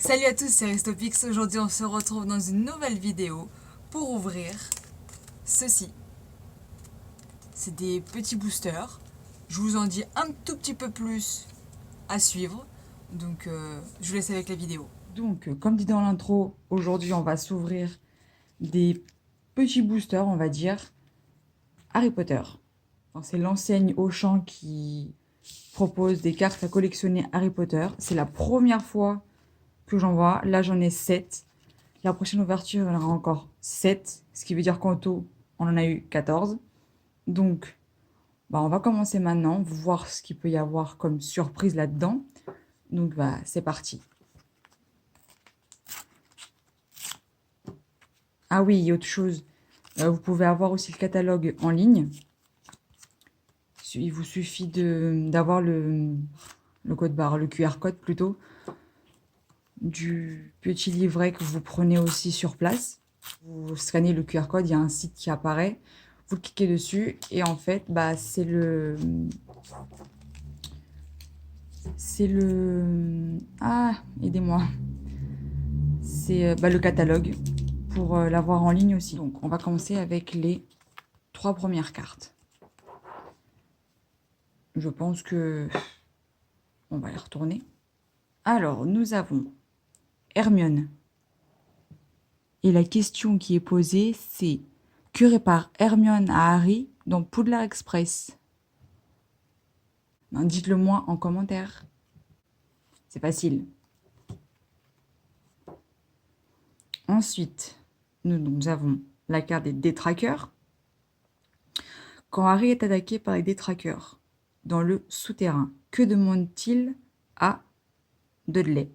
Salut à tous, c'est Ristopix. Aujourd'hui, on se retrouve dans une nouvelle vidéo pour ouvrir ceci. C'est des petits boosters. Je vous en dis un tout petit peu plus à suivre. Donc, je vous laisse avec la vidéo. Donc, comme dit dans l'intro, aujourd'hui, on va s'ouvrir des petits boosters, on va dire, Harry Potter. Enfin, c'est l'enseigne Auchan qui propose des cartes à collectionner Harry Potter. C'est la première fois que j'en vois. Là, j'en ai 7. La prochaine ouverture, il y en aura encore 7. Ce qui veut dire qu'en tout, on en a eu 14. Donc, on va commencer maintenant, voir ce qu'il peut y avoir comme surprise là-dedans. Donc, c'est parti. Ah oui, il y a autre chose. Vous pouvez avoir aussi le catalogue en ligne. Il vous suffit d'avoir le code barre, le QR code plutôt, du petit livret que vous prenez aussi sur place. Vous scannez le QR code, il y a un site qui apparaît. Vous cliquez dessus et en fait, c'est le... C'est le... Ah, aidez-moi. C'est le catalogue pour l'avoir en ligne aussi. Donc, on va commencer avec les 3 premières cartes. Je pense que on va les retourner. Alors, nous avons Hermione. Et la question qui est posée, c'est que répare Hermione à Harry dans Poudlard Express? Dites-le moi en commentaire. C'est facile. Ensuite, nous avons la carte des détraqueurs. Quand Harry est attaqué par les détraqueurs dans le souterrain, que demande-t-il à Dudley?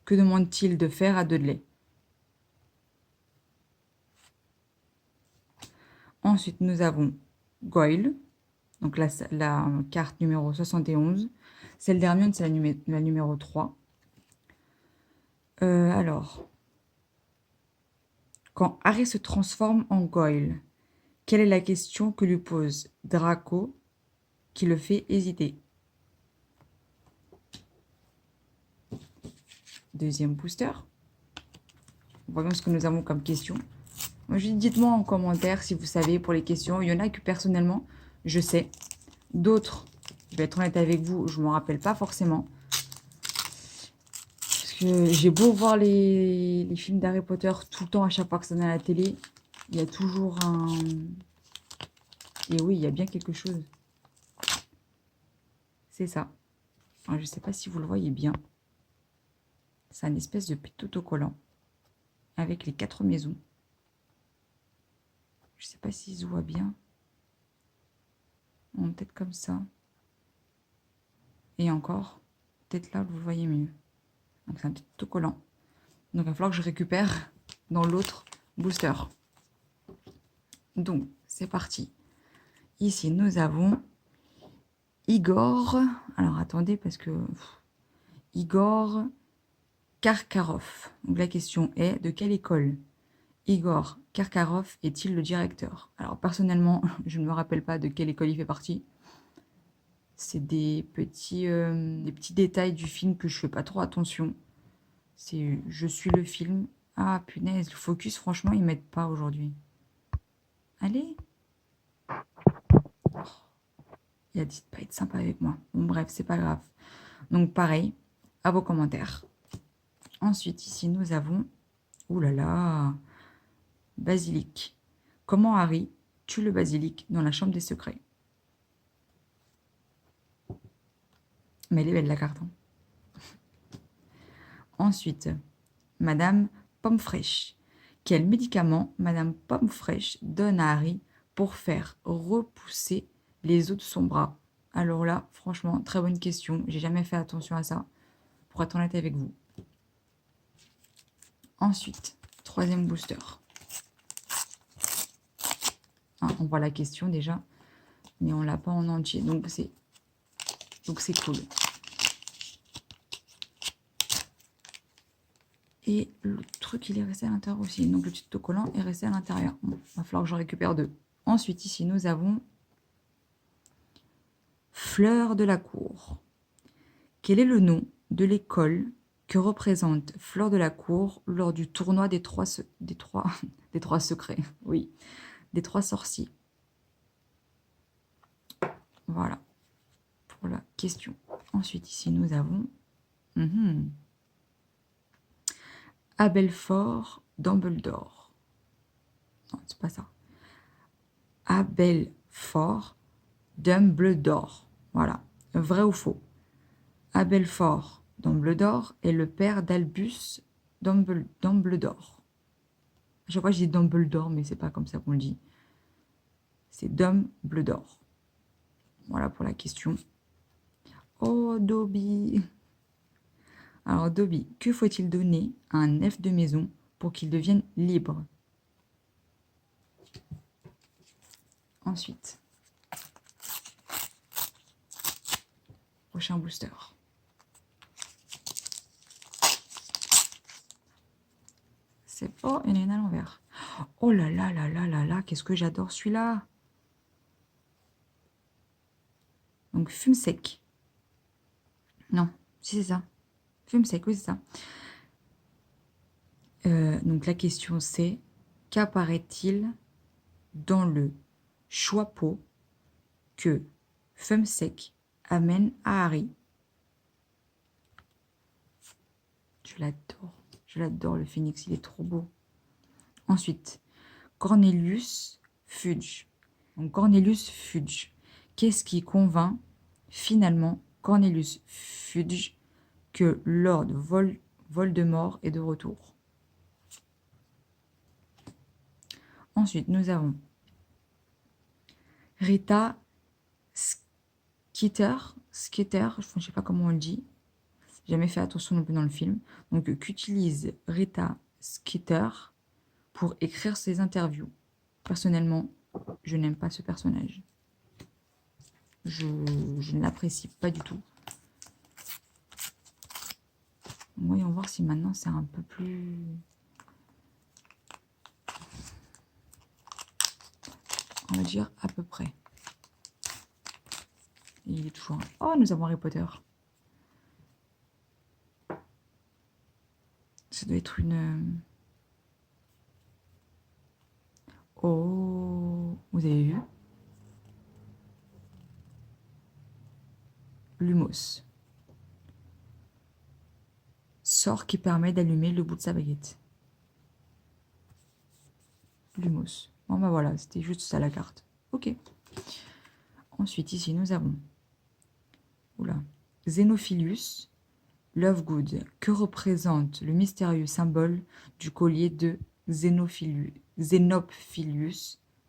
Que demande-t-il de faire à Dudley? Ensuite, nous avons Goyle, donc la carte numéro 71. Celle d'Hermione, c'est la numéro 3. Alors, quand Harry se transforme en Goyle, quelle est la question que lui pose Draco qui le fait hésiter? Deuxième booster. Voyons ce que nous avons comme question. Moi, dites-moi en commentaire si vous savez pour les questions. Il y en a que personnellement, je sais. D'autres, je vais être honnête avec vous, je ne m'en rappelle pas forcément. Parce que j'ai beau voir les films d'Harry Potter tout le temps, à chaque fois que ça est à la télé, il y a toujours un... Et oui, il y a bien quelque chose. C'est ça. Alors, je ne sais pas si vous le voyez bien. C'est un espèce de petit autocollant avec les 4 maisons. Je ne sais pas s'il se voit bien. Peut-être comme ça. Et encore, peut-être là, vous le voyez mieux. Donc c'est un petit autocollant. Donc il va falloir que je récupère dans l'autre booster. Donc c'est parti. Ici nous avons Igor. Alors attendez parce que Igor Karkaroff. Donc la question est de quelle école Igor Karkaroff est-il le directeur? Alors personnellement, je ne me rappelle pas de quelle école il fait partie. C'est des petits détails du film que je fais pas trop attention. C'est je suis le film. Ah punaise, le focus, franchement, ils m'aident pas aujourd'hui. Allez. Oh, il a dit de pas être sympa avec moi. Bon bref, c'est pas grave. Donc pareil, à vos commentaires. Ensuite, ici, nous avons... Ouh là là, basilic. Comment Harry tue le basilic dans la chambre des secrets? Mais elle est belle la carte. Hein. Ensuite, Madame Pomme Fraîche. Quel médicament Madame Pomme Fraîche donne à Harry pour faire repousser les os de son bras? Alors là, franchement, très bonne question. J'ai jamais fait attention à ça, pour être honnête avec vous. Ensuite, troisième booster. Ah, on voit la question déjà, mais on l'a pas en entier, donc c'est cool. Et le truc, il est resté à l'intérieur aussi. Donc le petit autocollant est resté à l'intérieur. Bon, il va falloir que j'en récupère 2. Ensuite, ici, nous avons Fleur de la Cour. Quel est le nom de l'école que représente Fleur de la Cour lors du tournoi des trois secrets, oui, des trois sorciers. Voilà, pour la question. Ensuite, ici, nous avons Abelfort Dumbledore. Non, c'est pas ça. Abelfort Dumbledore. Voilà, vrai ou faux? Abelfort Dumbledore est le père d'Albus Dumbledore. À chaque fois, je dis Dumbledore, mais c'est pas comme ça qu'on le dit. C'est Dumbledore. Voilà pour la question. Oh, Dobby. Alors, Dobby, que faut-il donner à un elfe de maison pour qu'il devienne libre? Ensuite, prochain booster. C'est... Oh, il y en a une à l'envers. Oh là là là là là là, qu'est-ce que j'adore celui-là. Donc, fume sec. Non, si c'est ça. Fume sec, oui, c'est ça. Donc, la question, c'est qu'apparaît-il dans le choix-peau que Fumsec amène à Harry? Je l'adore le phénix, il est trop beau. Ensuite, Cornelius Fudge. Donc, Cornelius Fudge. Qu'est-ce qui convainc finalement Cornelius Fudge que Lord Voldemort est de retour? Ensuite, nous avons Rita Skeeter, je ne sais pas comment on le dit. J'ai jamais fait attention non plus dans le film. Donc, qu'utilise Rita Skeeter pour écrire ses interviews? Personnellement, je n'aime pas ce personnage. Je ne l'apprécie pas du tout. Voyons voir si maintenant c'est un peu plus... On va dire à peu près. Et il est toujours... Oh, nous avons Harry Potter. Ça doit être une... Oh, vous avez vu? Lumos. Sort qui permet d'allumer le bout de sa baguette. Lumos. Bon bah voilà, c'était juste ça la carte. Ok. Ensuite, ici, nous avons... Oula. Xenophilius Lovegood. Que représente le mystérieux symbole du collier de Xenophilius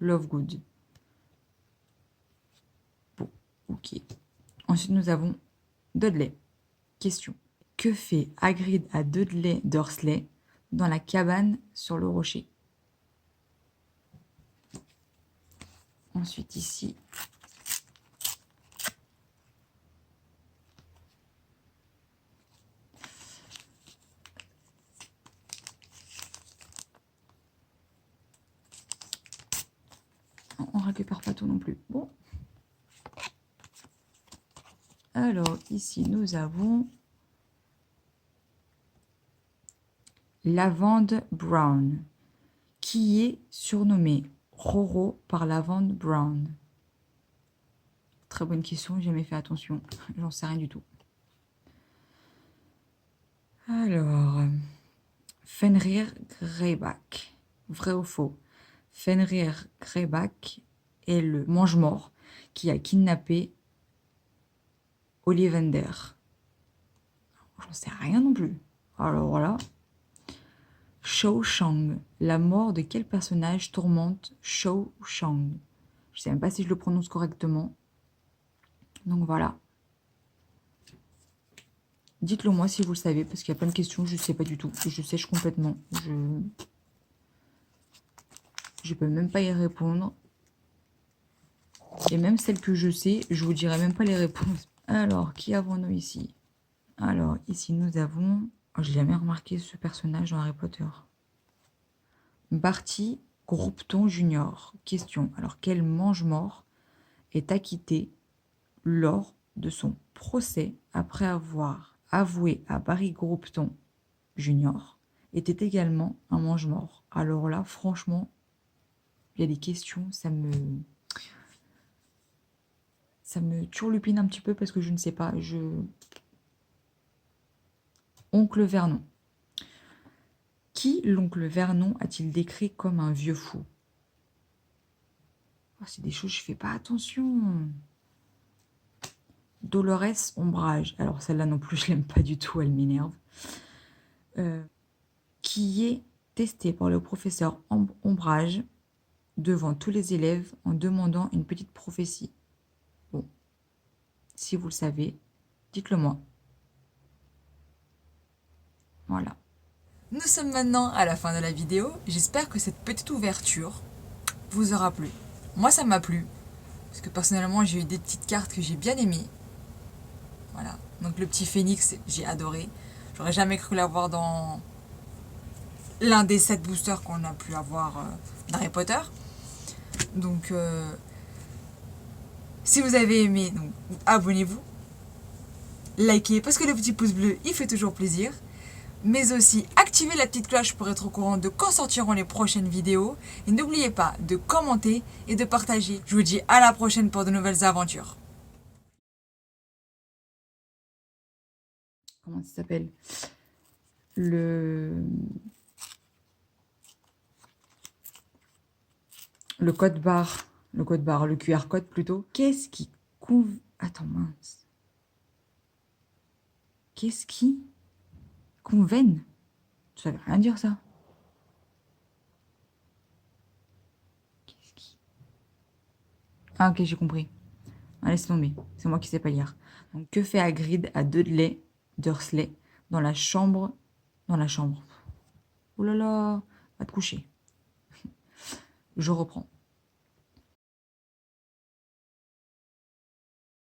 Lovegood? Bon, ok. Ensuite, nous avons Dudley. Question. Que fait Hagrid à Dudley Dursley dans la cabane sur le rocher? Ensuite, ici, on ne récupère pas tout non plus. Bon. Alors, ici, nous avons Lavande Brown, qui est surnommé Roro par Lavande Brown. Très bonne question, j'ai jamais fait attention. J'en sais rien du tout. Alors, Fenrir Greyback. Vrai ou faux? Fenrir Greyback est le mange-mort qui a kidnappé Ollivander. J'en sais rien non plus. Alors voilà. Shao Shang. La mort de quel personnage tourmente Shao Shang? Je ne sais même pas si je le prononce correctement. Donc voilà. Dites-le moi si vous le savez, parce qu'il y a plein de questions, je ne sais pas du tout. Je sèche complètement. Je peux même pas y répondre. Et même celles que je sais, je vous dirai même pas les réponses. Alors, qui avons-nous ici? Alors, ici, nous avons... Oh, j'ai jamais remarqué ce personnage dans Harry Potter. Barty Groupton Junior. Question. Alors, quel mange-mort est acquitté lors de son procès après avoir avoué à Barry Groupton Junior, était également un mange-mort. Alors là, franchement, il y a des questions, ça me turlupine un petit peu parce que je ne sais pas. Oncle Vernon. Qui l'oncle Vernon a-t-il décrit comme un vieux fou? Oh, c'est des choses, je fais pas attention. Dolores Ombrage. Alors celle-là non plus, je l'aime pas du tout, elle m'énerve. Qui est testé par le professeur Ombrage devant tous les élèves en demandant une petite prophétie. Bon, si vous le savez, dites-le moi. Voilà. Nous sommes maintenant à la fin de la vidéo. J'espère que cette petite ouverture vous aura plu. Moi, ça m'a plu. Parce que personnellement, j'ai eu des petites cartes que j'ai bien aimées. Voilà. Donc le petit phénix, j'ai adoré. J'aurais jamais cru l'avoir dans l'un des 7 boosters qu'on a pu avoir d'Harry Potter. Donc, si vous avez aimé, donc, abonnez-vous. Likez, parce que le petit pouce bleu, il fait toujours plaisir. Mais aussi, activez la petite cloche pour être au courant de quand sortiront les prochaines vidéos. Et n'oubliez pas de commenter et de partager. Je vous dis à la prochaine pour de nouvelles aventures. Comment ça s'appelle? Le code barre. Le QR code plutôt. Qu'est-ce qui Attends, mince. Qu'est-ce qui convène? Ça veut rien dire, ça. Qu'est-ce qui... Ah, ok, j'ai compris. Ah, laisse tomber. C'est moi qui sais pas lire. Donc, que fait Hagrid à Dursley dans la chambre... Oh là là, va te coucher. Je reprends.